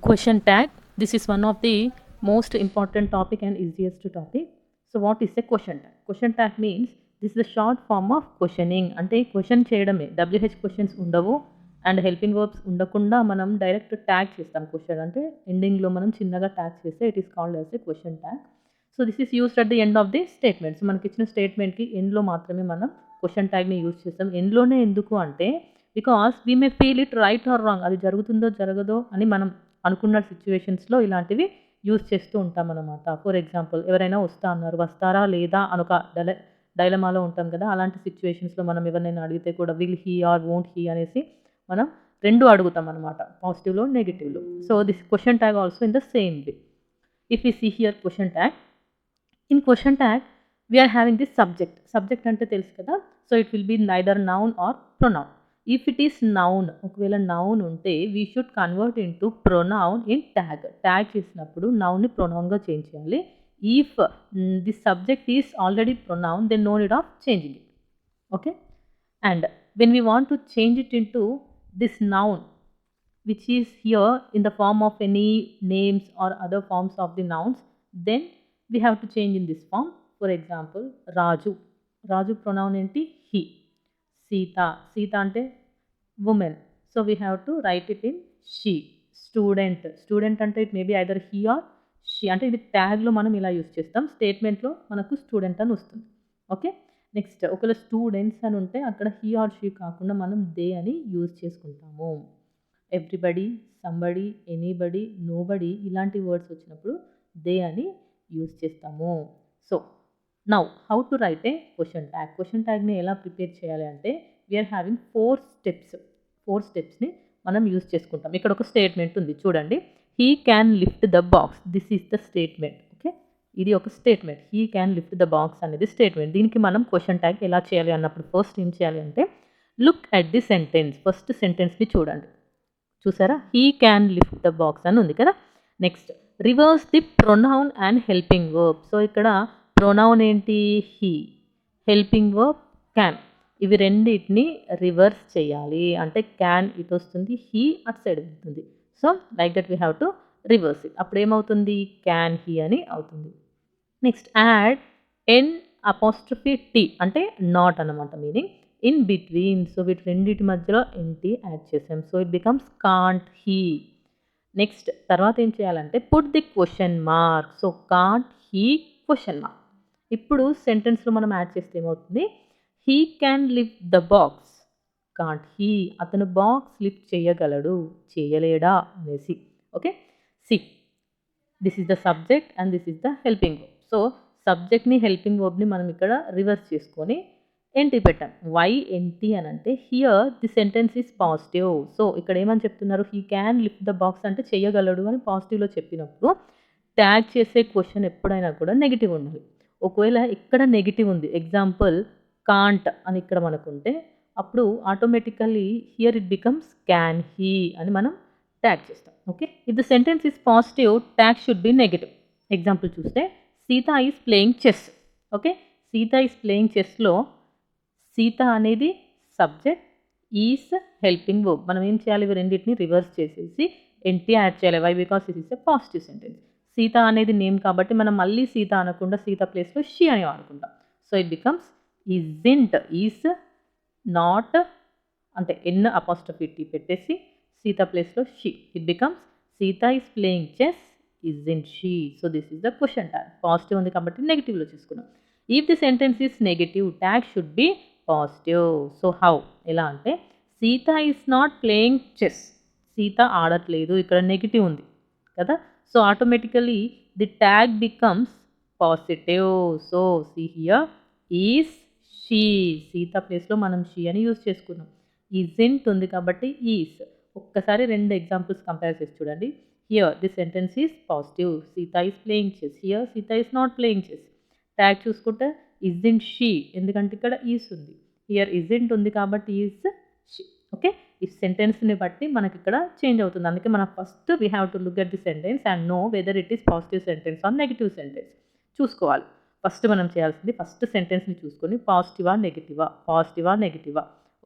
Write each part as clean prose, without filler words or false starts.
Question tag. This is one of the most important topic and easiest topic. So what is a question tag? Question tag means this is the short form of questioning. అంటే question చేయడమే. WH questions ఉండవు and helping verbs ఉండకుండా మనం direct tag చేస్తాం question అంటే ఎండింగ్లో మనం చిన్నగా ట్యాగ్ చేస్తే it is called as a question tag. So this is used at the end of the statement. So మనకి ఇచ్చిన స్టేట్మెంట్కి ఎండ్లో మాత్రమే మనం క్వశ్చన్ ట్యాగ్ని యూజ్ చేస్తాం. ఎండ్లోనే ఎందుకు అంటే because we may feel it right are wrong, అది జరుగుతుందో జరగదో అని మనం అనుకున్న సిచ్యువేషన్స్లో ఇలాంటివి యూజ్ చేస్తూ ఉంటామన్నమాట. ఫర్ ఎగ్జాంపుల్ ఎవరైనా వస్తా అన్నారు, వస్తారా లేదా అనొక డైలమాలో ఉంటాం కదా, అలాంటి సిచ్యువేషన్స్లో మనం ఎవరినైనా అడిగితే కూడా will he or won't he అనేసి మనం రెండు అడుగుతాం అనమాట, పాజిటివ్లో నెగిటివ్లో. So this question tag also in the same way. If you see here question tag, in question tag we are having this subject. Subject అంటే తెలుసు కదా, so it will be neither noun or pronoun. If it is noun, ఒకవేళ noun ఉంటే we should convert into pronoun in tag. Tag చేసినప్పుడు నౌన్ని ప్రొనౌన్గా change చేయాలి. If the subject is already pronoun then no need of changing it. Okay, and when we want to change it into this noun which is here in the form of any names or other forms of the nouns, then we have to change in this form. For example, Raju. Raju pronoun enti he. Sita. Sita ante woman. So we have to write it in she. Student. Student ante it may be either he or she. అంటే ఇది ట్యాగ్లో మనం ఇలా use చేస్తాం, స్టేట్మెంట్లో మనకు student అని వస్తుంది. Okay, next ఒకవేళ students అని ఉంటే అక్కడ హీ ఆర్ షీ కాకుండా మనం దే అని యూజ్ చేసుకుంటాము. ఎవ్రీబడి, సంబడి, ఎనీబడి, నోబడి ఇలాంటి వర్డ్స్ వచ్చినప్పుడు దే అని యూజ్ చేస్తాము. So now how to write a question tag. Question ట్యాగ్ని ఎలా ప్రిపేర్ చేయాలి అంటే వీఆర్ హ్యావింగ్ 4 స్టెప్స్. 4 స్టెప్స్ని మనం యూజ్ చేసుకుంటాం. ఇక్కడ ఒక స్టేట్మెంట్ ఉంది చూడండి, he can lift the box. This is the statement. Okay, ఇది ఒక statement. He can lift the box అనేది స్టేట్మెంట్. దీనికి మనం క్వశ్చన్ ట్యాగ్ ఎలా చేయాలి అన్నప్పుడు ఫస్ట్ ఏం చేయాలి అంటే look at the sentence. First సెంటెన్స్ని చూడండి. చూసారా, he can lift the box అని ఉంది కదా. Next reverse the pronoun and helping verb. So ఇక్కడ ప్రొనౌన్ ఏంటి హీ, హెల్పింగ్ వర్బ్ క్యాన్. ఇవి రెండింటిని రివర్స్ చేయాలి. అంటే క్యాన్ ఇటు వస్తుంది, హీ అటు సైడ్ ఉంటుంది. So like that we have to reverse it. అప్పుడు ఏమవుతుంది, క్యాన్ హీ అని అవుతుంది. నెక్స్ట్ యాడ్ ఎన్ అపాస్ట్రఫీ టీ అంటే నాట్ అన్నమాట మీనింగ్. ఇన్ బిట్వీన్, సో వీటి రెండింటి మధ్యలో ఎన్టీ యాడ్ చేసాం. So it becomes can't he. Next తర్వాత ఏం చేయాలంటే put the question mark. So can't he question mark. ఇప్పుడు సెంటెన్స్లో మనం యాడ్ చేస్తే ఏమవుతుంది, he can lift the box. Can't he, అతను బాక్స్ లిఫ్ట్ చేయగలడు, చేయలేడా అనేసి. Okay, see this is the subject and this is the helping verb. So సబ్జెక్ట్ని helping వర్బ్ని మనం ఇక్కడ రివర్స్ చేసుకొని ఎన్టీ పెట్టాం. వై ఎన్టీ అని అంటే here the sentence is positive. So ఇక్కడ ఏమని చెప్తున్నారు, he can lift the box అంటే చేయగలడు అని పాజిటివ్లో చెప్పినప్పుడు ట్యాగ్ చేసే క్వశ్చన్ ఎప్పుడైనా కూడా నెగిటివ్ ఉండాలి. ఒకవేళ ఇక్కడ నెగిటివ్ ఉంది, ఎగ్జాంపుల్ కాంట్ అని ఇక్కడ మనకుంటే అప్పుడు automatically here it becomes can he అని మనం ట్యాగ్ చేస్తాం. Okay, if the sentence is positive tag should be negative. Example చూస్తే Sita is playing chess. Okay, Sita is playing చెస్లో సీత అనేది సబ్జెక్ట్, ఈస్ హెల్పింగ్ వర్బ్. మనం ఏం చేయాలి, ఇవి రెండింటిని రివర్స్ చేసేసి ఎన్టీ యాడ్ చేయాలి. Why, because it is a positive sentence. Sita అనేది నేమ్ కాబట్టి మనం మళ్ళీ సీత అనకుండా సీత ప్లేస్లో షీ అని వాడుకుంటాం. So it becomes isn't, is not అంటే ఎన్ అపాస్ట్రఫీ టీ పెట్టేసి సీత ప్లేస్లో she. It becomes Sita is playing chess, isn't she. So this is the question tag. Positive ఉంది కాబట్టి నెగిటివ్లో చేసుకున్నాం. If the sentence is negative tag should be positive. So how, ఎలా అంటే Sita is not playing chess. Sita ఆడట్లేదు, ఇక్కడ నెగిటివ్ ఉంది కదా. So automatically the tag becomes positive. So see here is she, Sita ప్లేస్లో మనం షీ అని యూజ్ చేసుకున్నాం. ఇజింట్ ఉంది కాబట్టి ఈస్. ఒక్కసారి 2 ఎగ్జాంపుల్స్ కంపేర్ చేసి చూడండి. Here the sentence is positive, Sita is playing chess. Here Sita is not playing chess. Tag చూసుకుంటే ఇజింట్ షీ, ఎందుకంటే ఇక్కడ ఈస్ ఉంది. హియర్ ఇజింట్ ఉంది కాబట్టి ఈస్ షీ. ఓకే, ఈ సెంటెన్స్ని బట్టి మనకి ఇక్కడ చేంజ్ అవుతుంది. అందుకే మనం first we have to look at the sentence and know whether it is positive sentence or negative sentence చూసుకోవాలి. ఫస్ట్ మనం చేయాల్సింది ఫస్ట్ సెంటెన్స్ని చూసుకొని పాజిటివా నెగిటివా, పాజిటివా నెగిటివా.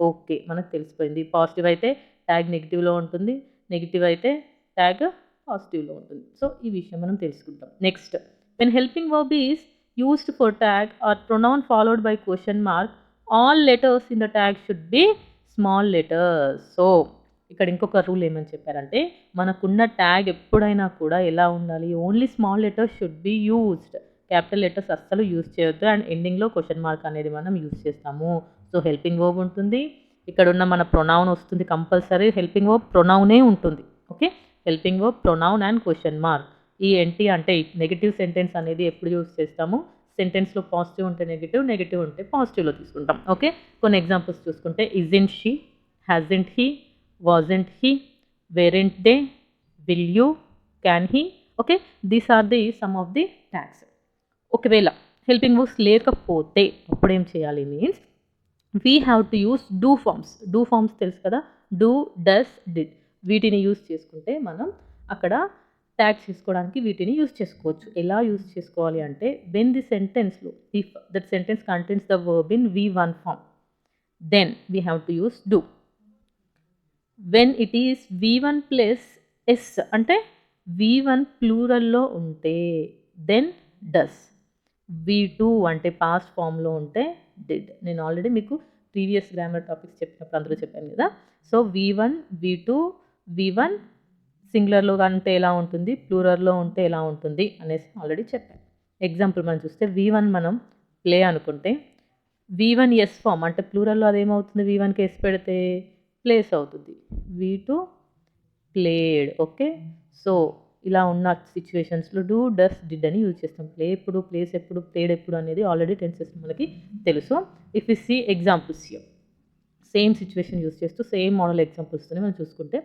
ఓకే, మనకు తెలిసిపోయింది. పాజిటివ్ అయితే ట్యాగ్ నెగిటివ్లో ఉంటుంది, నెగిటివ్ అయితే ట్యాగ్ పాజిటివ్లో ఉంటుంది. సో ఈ విషయం మనం తెలుసుకుంటాం. Next, when helping verb is used for tag or pronoun followed by question mark, all letters in the tag should be small letters. So ఇక్కడ ఇంకొక రూల్ ఏమని చెప్పారంటే, మనకున్న ట్యాగ్ ఎప్పుడైనా కూడా ఎలా ఉండాలి, only small letters should be used. Capital letters అస్సలు యూజ్ చేయొద్దు. అండ్ ఎండింగ్లో క్వశ్చన్ మార్క్ అనేది మనం యూజ్ చేస్తాము. సో హెల్పింగ్ వర్బ్ ఉంటుంది, ఇక్కడ ఉన్న మన ప్రొనౌన్ వస్తుంది, కంపల్సరీ హెల్పింగ్ వర్బ్ ప్రొనౌనే ఉంటుంది. Okay, helping verb pronoun and question mark. ఈ ఎన్టీ అంటే నెగిటివ్ సెంటెన్స్ అనేది ఎప్పుడు యూజ్ చేస్తాము, సెంటెన్స్లో పాజిటివ్ ఉంటే నెగిటివ్, నెగిటివ్ ఉంటే పాజిటివ్లో తీసుకుంటాం. ఓకే, కొన్ని ఎగ్జాంపుల్స్ చూసుకుంటే, isn't she, hasn't he, wasn't he, weren't they, will you, can he. Okay, these are the some of the tags. ఒకవేళ హెల్పింగ్ వర్బ్స్ లేకపోతే అప్పుడు ఏం చేయాలి means, we have to use do forms. Do forms తెలుసు కదా, do, does, did, వీటిని use చేసుకుంటే మనం అక్కడ ట్యాగ్ చేసుకోవడానికి వీటిని యూస్ చేసుకోవచ్చు. ఎలా యూస్ చేసుకోవాలి అంటే, వెన్ ది సెంటెన్స్లో if that sentence contains the verb in V1 form, then we have to use do. When it is V1 plus s అంటే V1 ప్లూరల్లో ఉంటే దెన్ డస్. V2 అంటే పాస్ట్ ఫామ్లో ఉంటే డిడ్. నేను ఆల్రెడీ మీకు ప్రీవియస్ గ్రామర్ టాపిక్స్ చెప్పినప్పుడు అందులో చెప్పాను కదా. సో V1, V2, V1 సింగులర్లో ఉంటే ఎలా ఉంటుంది, ప్లూరల్లో ఉంటే ఎలా ఉంటుంది అనేసి ఆల్రెడీ చెప్పాను. ఎగ్జాంపుల్ మనం చూస్తే, V1 మనం ప్లే అనుకుంటే V1 ఎస్ ఫామ్ అంటే ప్లూరల్లో అదేమవుతుంది, V1కి ఎస్ పెడితే ప్లేస్ అవుతుంది. V2 played. ఓకే, సో ఇలా ఉన్న సిచ్యువేషన్స్లో డూ, డస్, డిడ్ అని యూజ్ చేస్తాం. ప్లే ఎప్పుడు, ప్లేస్ ఎప్పుడు, ప్లేడ్ ఎప్పుడు అనేది ఆల్రెడీ టెన్సెస్ మనకి తెలుసు. If you see examples here, same situation use చేస్తూ సేమ్ మోడల్ ఎగ్జాంపుల్స్తోనే మనం చూసుకుంటే,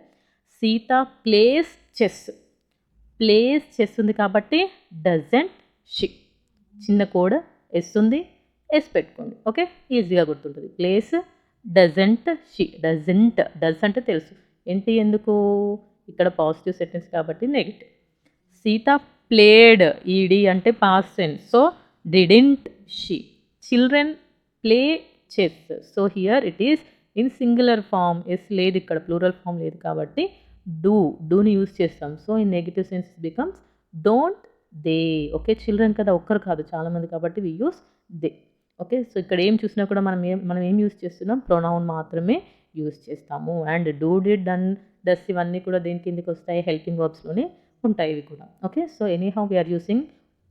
Sita plays chess. Plays chess ఉంది కాబట్టి డజంట్ షీ. చిన్న కోడ్ ఎస్ ఉంది, ఎస్ పెట్టుకోండి. ఓకే, ఈజీగా గుర్తుంటుంది. Plays doesn't she. Doesn't, does అంటే తెలుసు, ఏంటి ఎందుకు, ఇక్కడ పాజిటివ్ సెంటెన్స్ కాబట్టి నెగిటివ్. సీత ప్లేడ్, ఈడి అంటే past tense, so didn't she. Children play chess, so here it is in singular form. S లేదు ఇక్కడ, ప్లూరల్ ఫామ్ లేదు కాబట్టి డూ, డూని యూజ్ చేస్తాం. So in negative sense becomes don't they. Okay, children కదా, ఒక్కరు కాదు చాలామంది కాబట్టి we use they. Okay, so ఇక్కడ ఏం చూసినా కూడా మనం ఏం యూజ్ చేస్తున్నాం, ప్రొనౌన్ మాత్రమే యూజ్ చేస్తాము. And do, did, done, does ఇవన్నీ కూడా దేని కిందకి వస్తాయి, హెల్పింగ్ వర్బ్స్లోనే ఉంటాయి ఇవి కూడా. Okay, so anyhow we're using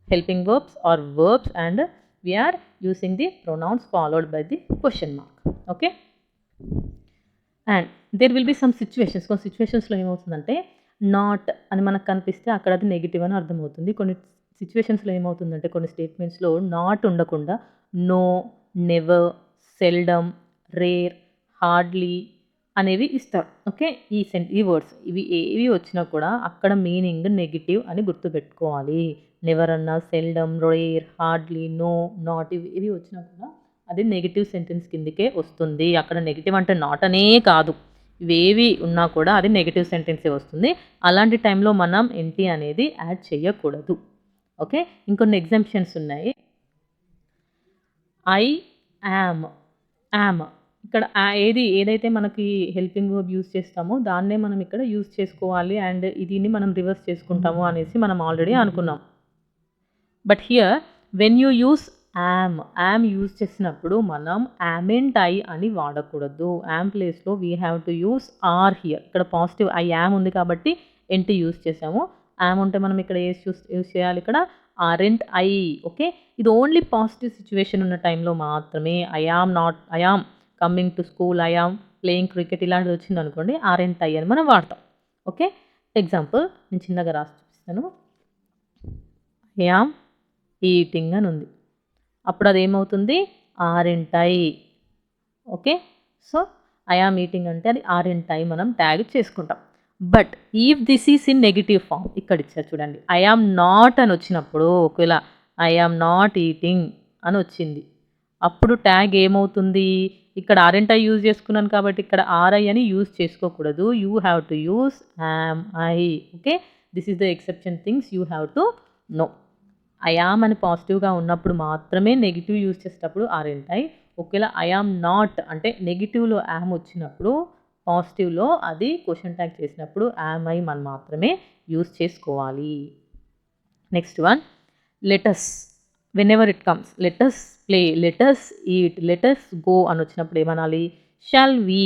helping verbs or verbs and we're using the pronouns followed by the question mark. Okay, and there will be some situations. కొన్ని సిచ్యువేషన్స్లో ఏమవుతుందంటే, నాట్ అని మనకు కనిపిస్తే అక్కడ అది నెగిటివ్ అని అర్థమవుతుంది. కొన్ని సిచ్యువేషన్స్లో ఏమవుతుందంటే, కొన్ని స్టేట్మెంట్స్లో నాట్ ఉండకుండా no, never, seldom, rare, hardly అనేవి ఇస్తారు. ఓకే, ఈ వర్డ్స్ ఇవి ఏవి వచ్చినా కూడా అక్కడ మీనింగ్ నెగిటివ్ అని గుర్తుపెట్టుకోవాలి. నెవర్ అన్నా, seldom, rare, hardly, no, not ఇవి వచ్చినా కూడా అది నెగిటివ్ సెంటెన్స్ కిందకే వస్తుంది. అక్కడ నెగిటివ్ అంటే నాట్ అనే కాదు, ఇవేవి ఉన్నా కూడా అది నెగిటివ్ సెంటెన్సే వస్తుంది. అలాంటి టైంలో మనం ఎన్టీ అనేది యాడ్ చేయకూడదు. ఓకే, ఇంకొన్ని ఎగ్జాంప్షన్స్ ఉన్నాయి. ఐ యామ్, యామ్ ఇక్కడ ఏదైతే మనకి హెల్పింగ్ వర్బ్ యూజ్ చేస్తామో దాన్నే మనం ఇక్కడ యూజ్ చేసుకోవాలి. అండ్ దీన్ని మనం రివర్స్ చేసుకుంటాము అనేసి మనం ఆల్రెడీ అనుకున్నాం. But here when you use am use చేసినప్పుడు మనం యామెంట్ ఐ అని వాడకూడదు. యామ్ ప్లేస్లో we have to use are here. ఇక్కడ పాజిటివ్ ఐ యామ్ ఉంది కాబట్టి ఎన్టీ యూజ్ చేసాము. యామ్ ఉంటే మనం ఇక్కడ యూజ్ చేయాలి, ఇక్కడ ఆరెంట్ ఐ. ఓకే, ఇది ఓన్లీ పాజిటివ్ సిచ్యువేషన్ ఉన్న టైంలో మాత్రమే. I am coming to school, I am playing cricket ఇలాంటిది వచ్చింది అనుకోండి, ఆరెంట్ ఐ అని మనం వాడతాం. ఓకే, ఎగ్జాంపుల్ నేను చిన్నగా రాసి చూపిస్తాను. ఐ యామ్ ఈటింగ్ అని ఉంది, అప్పుడు అది ఏమవుతుంది, aren't I. Okay, so I am eating అంటే అది ఆరెంట్ ఐ మనం ట్యాగ్ చేసుకుంటాం. But if this is in negative form, ఇక్కడ ఇచ్చారు చూడండి, ఐ యామ్ నాట్ అని వచ్చినప్పుడు, ఒకవేళ ఐ యామ్ నాట్ ఈటింగ్ అని వచ్చింది, అప్పుడు ట్యాగ్ ఏమవుతుంది, ఇక్కడ ఆరెంట్ ఐ యూజ్ చేసుకున్నాను కాబట్టి ఇక్కడ ఆర్ఐ అని యూజ్ చేసుకోకూడదు. You have to use am I. Okay, this is the exception things you have to know. I am అని పాజిటివ్గా ఉన్నప్పుడు మాత్రమే నెగిటివ్ యూజ్ చేసేటప్పుడు ఆరెంట్ ఐ. ఒకవేళ ఐ యామ్ నాట్ అంటే నెగిటివ్లో యామ్ వచ్చినప్పుడు పాజిటివ్లో అది క్వశ్చన్ ట్యాగ్ చేసినప్పుడు యామ్ ఐ మనం మాత్రమే యూస్ చేసుకోవాలి. Next one, let's. Whenever it comes, let's play, let's eat, let's go అని వచ్చినప్పుడు ఏమనాలి? షాల్ వి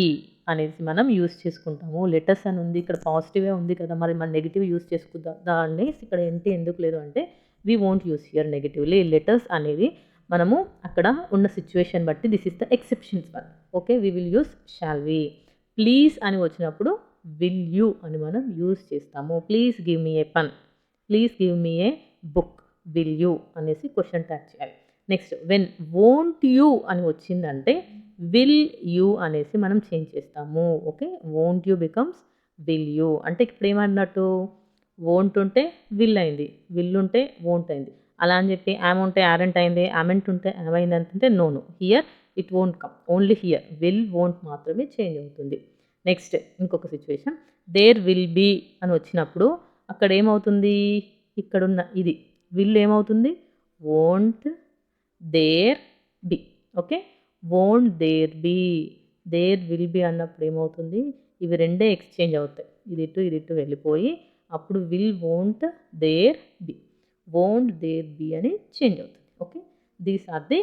అనేసి మనం యూస్ చేసుకుంటాము. లెటస్ అని ఉంది ఇక్కడ, పాజిటివే ఉంది కదా, మరి మన నెగిటివ్ యూస్ చేసుకుందాం దాన్ని. ఇక్కడ ఏంటి ఎందుకు లేదు అంటే we won't use here negatively. Let's అనేది మనము అక్కడ ఉన్న సిచ్యువేషన్ బట్టి this is the exceptions one. Okay, we will use shall we. Please అని వచ్చినప్పుడు విల్ యూ అని మనం యూస్ చేస్తాము. Please give me a pen, please give me a book, will you అనేసి క్వశ్చన్ ట్యాగ్ చేయాలి. నెక్స్ట్, వెన్ వోంట్ యూ అని వచ్చిందంటే will you అనేసి మనం చేంజ్ చేస్తాము. Okay, won't you becomes will you. అంటే ఇప్పుడు ఏమన్నట్టు, వోంట్ ఉంటే విల్ అయింది, విల్ ఉంటే వోంట్ అయింది. అలా అని చెప్పి యామ్ ఉంటే యారెంట్ అయింది, యామెంట్ ఉంటే యామ్ అయింది అంటే no no, here it won't come, only here will won't మాత్రమే చేంజ్ అవుతుంది. నెక్స్ట్ ఇంకొక సిచ్యువేషన్, దేర్ విల్ బీ అని వచ్చినప్పుడు అక్కడ ఏమవుతుంది, ఇక్కడున్న ఇది విల్ ఏమవుతుంది, won't there be. Okay, won't there be, there will be అన్నప్పుడు ఏమవుతుంది, ఇవి రెండే ఎక్స్చేంజ్ అవుతాయి, ఇది ఇటు వెళ్ళిపోయి అప్పుడు will won't there be, won't there be అని చేంజ్ అవుతుంది. Okay, these are the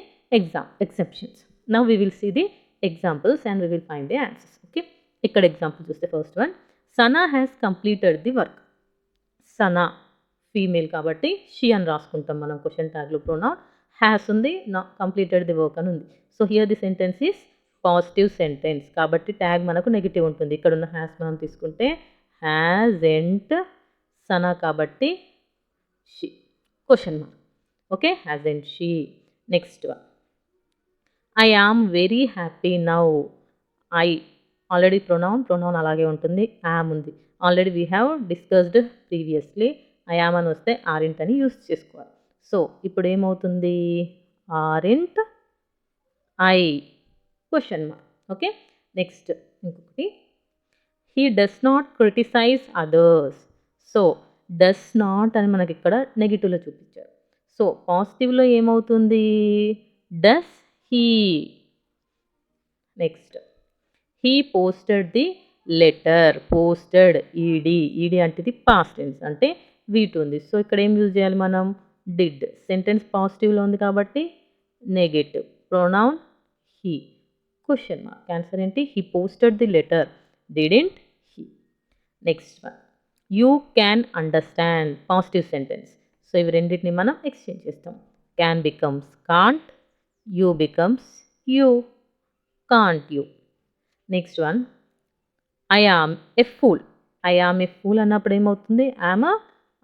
exceptions. Now we will see the examples and we will find the answers. Okay, ఇక్కడ ఎగ్జాంపుల్ చూస్తే first one, Sana has completed the work. Sana female కాబట్టి she అని రాసుకుంటాం మనం question ట్యాగ్లో. Pronoun has ఉంది, నా completed the work అని ఉంది. So here the sentence is positive sentence కాబట్టి ట్యాగ్ మనకు నెగిటివ్ ఉంటుంది. ఇక్కడ ఉన్న హ్యాస్ మనం తీసుకుంటే హ్యాజెంట్ సనా కాబట్టి she, question mark. Okay, hasn't she. Next one, I am very happy now. I already pronoun అలాగే ఉంటుంది, యామ్ ఉంది. Already we have discussed previously. I am అని వస్తే ఆరింట్ అని యూస్ చేసుకోవాలి. సో ఇప్పుడు ఏమవుతుంది, aren't I, question mark. Okay, next ఇంకొకటి, he does not criticise others. So does not అని మనకి ఇక్కడ నెగిటివ్లో చూపించారు. సో పాజిటివ్లో ఏమవుతుంది, does he. Next, he posted the letter. Posted ED అంటే ఇది పాస్ట్ టెన్స్ అంటే వీటి ఉంది. సో ఇక్కడ ఏం యూజ్ చేయాలి మనం, డిడ్. సెంటెన్స్ పాజిటివ్లో ఉంది కాబట్టి negative, pronoun he, question mark. Answer ఏంటి, he posted the letter, didn't he. Next one, you can understand, positive sentence. So ఇవి రెండింటిని మనం ఎక్స్చేంజ్ చేస్తాం. Can becomes can't, you becomes you, can't you. Next one, I am a fool. I am a fool అన్నప్పుడు ఏమవుతుంది, am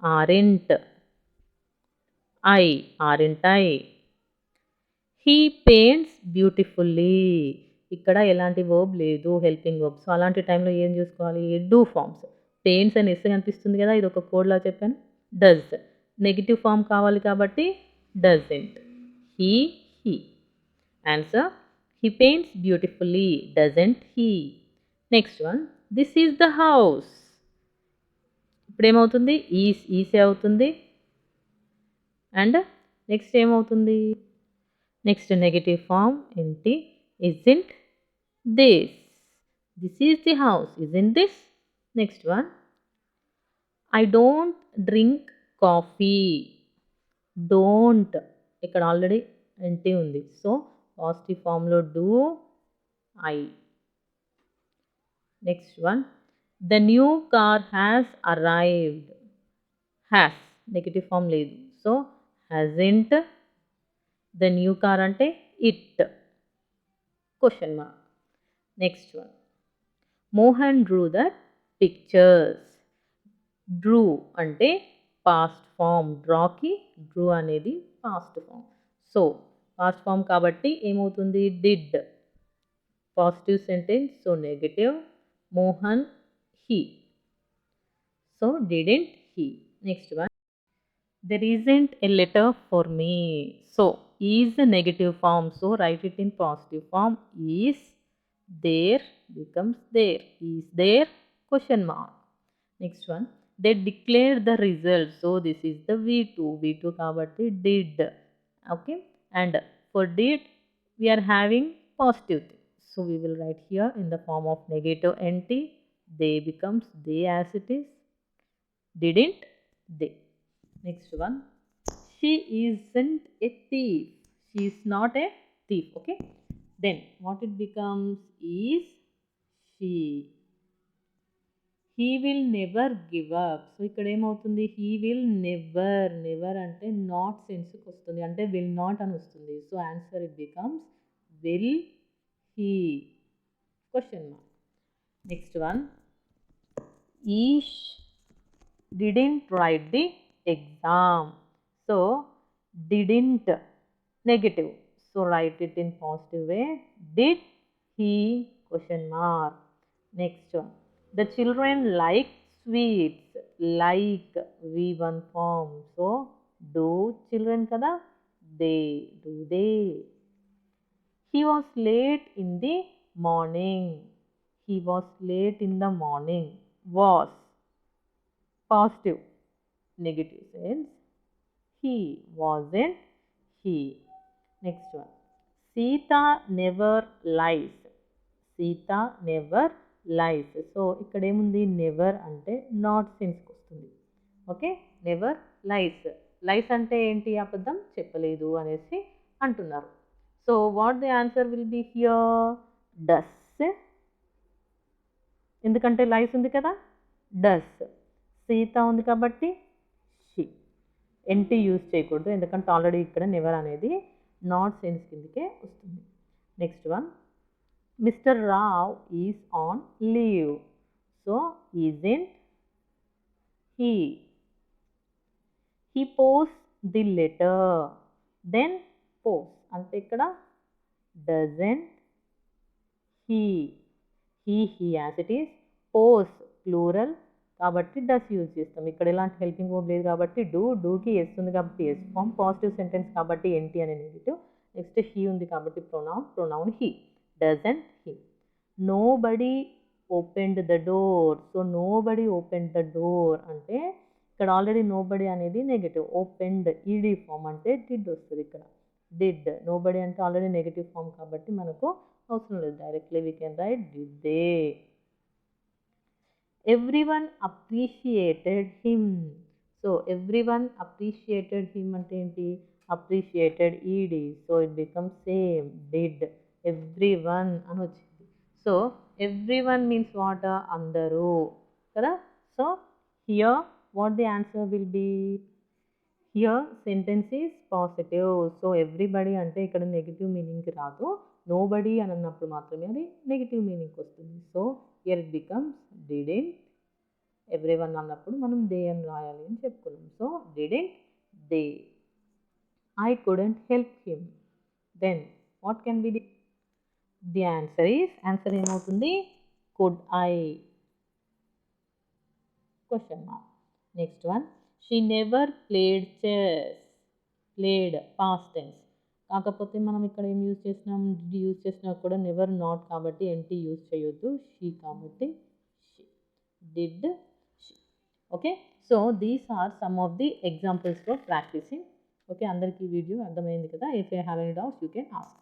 aren't, I aren't I. He paints beautifully. ఇక్కడ ఎలాంటి verb లేదు, helping verb. So అలాంటి టైంలో ఏం చూసుకోవాలి, డూ ఫార్మ్స్. పెయింట్స్ అని ఎస్ కనిపిస్తుంది కదా, ఇది ఒక కోడ్లా చెప్పాను. డస్, నెగిటివ్ ఫామ్ కావాలి కాబట్టి doesn't, he. Answer, he paints beautifully, doesn't he? Next one, this is the house. ఇప్పుడు ఏమవుతుంది, ఈసే అవుతుంది. అండ్ నెక్స్ట్ ఏమవుతుంది, నెక్స్ట్ నెగటివ్ ఫామ్ ఏంటి, isn't this. This is the house, isn't this? Next one, I don't drink coffee. Don't ఇక్కడ already ఎంటీ ఉంది. So positive ఫామ్లో do, I. Next one, the new car has arrived. Has negative form లేదు, so hasn't. The new car అంటే it, question mark. Next one, Mohan drew the pictures. Drew అంటే past form, డ్రాకి drew అనేది past form. So past form కాబట్టి ఏమవుతుంది, did, positive sentence, so negative. Mohan he, so didn't he. Next one, there isn't a letter for me. So is the negative form, so write it in positive form. Is there becomes there, is there, question mark. Next one, they declared the result. So this is the v2 kabatti did. Okay, and for did we are having positive thing. So we will write here in the form of negative NT. They becomes they as it is. Didn't they? Next one. She isn't a thief. She is not a thief. Okay. Then what it becomes is she. He will never give up. So ఇక్కడ ఏమవుతుంది? He will never. Never అంటే not సెన్స్కి వస్తుంది, అంటే will not అని వస్తుంది. So answer it becomes will he. Question mark. Next one. Ish didn't write the exam. So didn't negative. So write it in positive way. Did he? Question mark. Next one. The children like sweets. Like V1 form. So do children kada? They. Do they? He was late in the morning. He was late in the morning. Was. Positive. Negative sense. He wasn't he. Next one. Sita never lies. Sita never lies. So ఇక్కడ ఏముంది? Never అంటే not సెన్స్కి వస్తుంది. Okay. Never లైస్. లైస్ అంటే ఏంటి? అబద్ధం చెప్పలేదు అనేసి అంటున్నారు. So what the answer will be here? Does. ఎందుకంటే లైస్ ఉంది కదా, డస్. సీత ఉంది కాబట్టి షీ. ఎన్టీ యూజ్ చేయకూడదు, ఎందుకంటే ఆల్రెడీ ఇక్కడ నెవర్ అనేది నాట్ సెన్స్ కిందకే వస్తుంది. Next one. Mr Rao is on leave. So isn't he. He post the letter. Then post అంటే ఇక్కడ doesn't he. He as it is. Post plural కాబట్టి డస్ యూజ్ చేస్తాం. ఇక్కడ ఎలాంటి హెల్పింగ్ వర్బ్ లేదు కాబట్టి డూకి ఎస్ ఉంది కాబట్టి ఎస్ ఫామ్. పాజిటివ్ సెంటెన్స్ కాబట్టి ఎన్టీ అనే నెగిటివ్. నెక్స్ట్ హీ ఉంది కాబట్టి pronoun he. Doesn't he. Nobody opened the door. So nobody opened the door అంటే ఇక్కడ ఆల్రెడీ నో బడీ అనేది నెగిటివ్. ఓపెన్డ్ ఈడీ ఫామ్ అంటే డిడ్ వస్తుంది ఇక్కడ. డిడ్. నో బడీ అంటే ఆల్రెడీ నెగిటివ్ ఫామ్ కాబట్టి మనకు అవసరం లేదు, directly we can write did they. Everyone appreciated him. So everyone appreciated him అంటే ఏంటి? appreciated ed. So it becomes same. did. everyone అని వచ్చింది. So everyone means what? అందరూ కదా. So here what the answer will be? Here sentence is positive. So everybody అంటే ఇక్కడ negative మీనింగ్కి రాదు, nobody అని అన్నప్పుడు మాత్రమే అది నెగిటివ్ మీనింగ్కి వస్తుంది. So here it becomes didn't. everyone అన్నప్పుడు మనం they అని రాయాలి అని చెప్పుకున్నాం. So didn't they. I couldn't help him. Then what can be the answer is? answer ఏమవుతుంది? could I. Question mark. Next one. She never played chess. Played past tense. కాకపోతే మనం ఇక్కడ ఏం యూజ్ చేసినాం? డిడ్ యూజ్ చేసినా కూడా never not కాబట్టి NT use చేయొద్దు, షీ కాబట్టి she. Did she. Okay. So these are some of the examples for practising. Okay. అందరికీ వీడియో అర్థమైంది కదా. If you have any doubts you can ask.